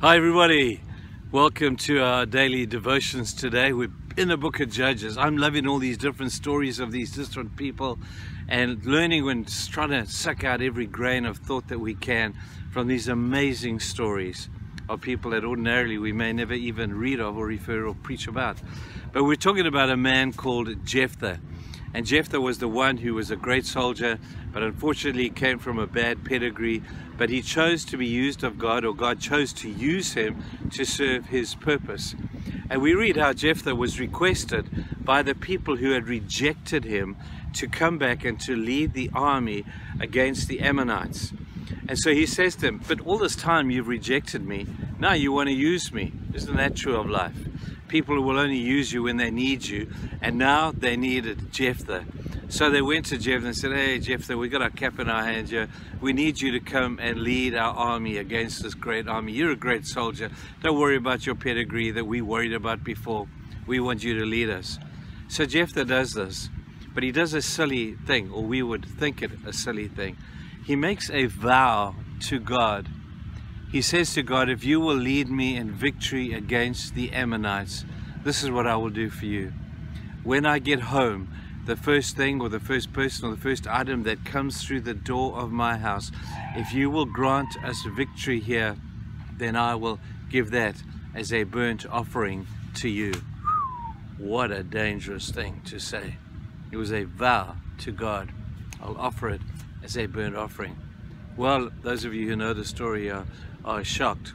Hi everybody, welcome to our daily devotions today. We're in the book of Judges. I'm loving all these different stories of these different people and learning and trying to suck out every grain of thought that we can from these amazing stories of people that ordinarily we may never even read of or refer or preach about. But we're talking about a man called Jephthah. And Jephthah was the one who was a great soldier, but unfortunately came from a bad pedigree. But he chose to be used of God, or God chose to use him to serve his purpose. And we read how Jephthah was requested by the people who had rejected him to come back and to lead the army against the Ammonites. And so he says to them, but all this time you've rejected me, now you want to use me. Isn't that true of life? People will only use you when they need you, and now they needed Jephthah. So they went to Jephthah and said, hey Jephthah, we got our cap in our hands here. We need you to come and lead our army against this great army. You're a great soldier. Don't worry about your pedigree that we worried about before. We want you to lead us. So Jephthah does this, but he does a silly thing, or we would think it a silly thing. He makes a vow to God. He says to God, if you will lead me in victory against the Ammonites, this is what I will do for you. When I get home, the first thing or the first person or the first item that comes through the door of my house, if you will grant us victory here, then I will give that as a burnt offering to you. What a dangerous thing to say. It was a vow to God. I'll offer it as a burnt offering. Well, those of you who know the story are shocked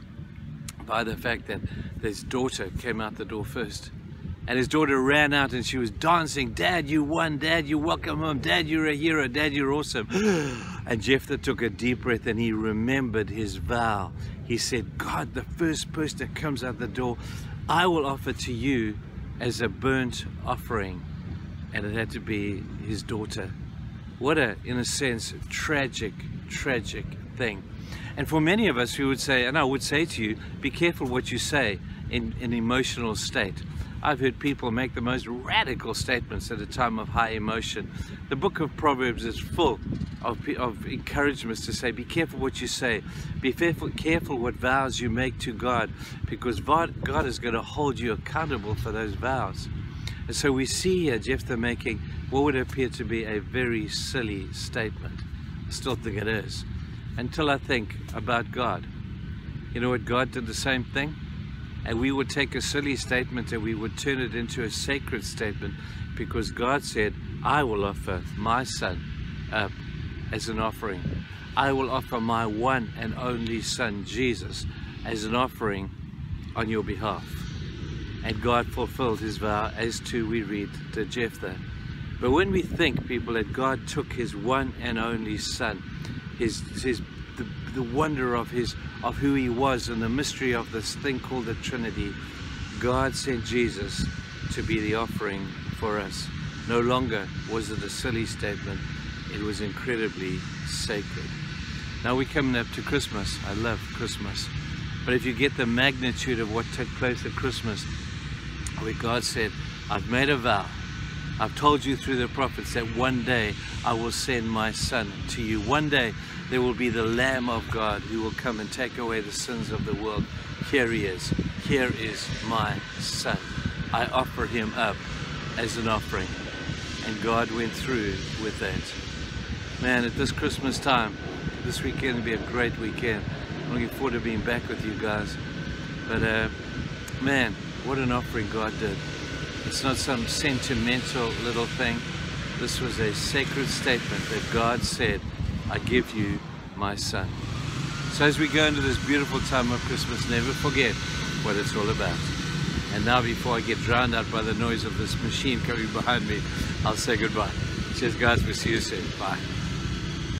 by the fact that his daughter came out the door first. And his daughter ran out and she was dancing. Dad, you won. Dad, you're welcome home. Dad, you're a hero. Dad, you're awesome. And Jephthah took a deep breath and he remembered his vow. He said, God, the first person that comes out the door, I will offer to you as a burnt offering. And it had to be his daughter. What a, in a sense, tragic thing. And for many of us, we would say, and I would say to you, be careful what you say in an emotional state. I've heard people make the most radical statements at a time of high emotion. The book of Proverbs is full of encouragements to say, be careful what you say. Be careful what vows you make to God, because God is going to hold you accountable for those vows. And so we see here Jephthah making what would appear to be a very silly statement. I still think it is, until I think about God. You know what? God did the same thing. And we would take a silly statement and we would turn it into a sacred statement, because God said, I will offer my son up as an offering. I will offer my one and only son, Jesus, as an offering on your behalf. And God fulfilled his vow, as too we read to Jephthah. But when we think, people, that God took his one and only son, the wonder of who he was and the mystery of this thing called the Trinity, God sent Jesus to be the offering for us. No longer was it a silly statement, it was incredibly sacred. Now we're coming up to Christmas. I love Christmas. But if you get the magnitude of what took place at Christmas, where God said, I've made a vow. I've told you through the prophets that one day I will send my son to you. One day there will be the Lamb of God who will come and take away the sins of the world. Here he is. Here is my son. I offer him up as an offering. And God went through with that. Man, at this Christmas time, this weekend will be a great weekend. I'm looking forward to being back with you guys. But man, what an offering God did. It's not some sentimental little thing. This was a sacred statement that God said, I give you my son. So as we go into this beautiful time of Christmas, never forget what it's all about. And now, before I get drowned out by the noise of this machine coming behind me, I'll say goodbye. Cheers guys, we'll see you soon. Bye.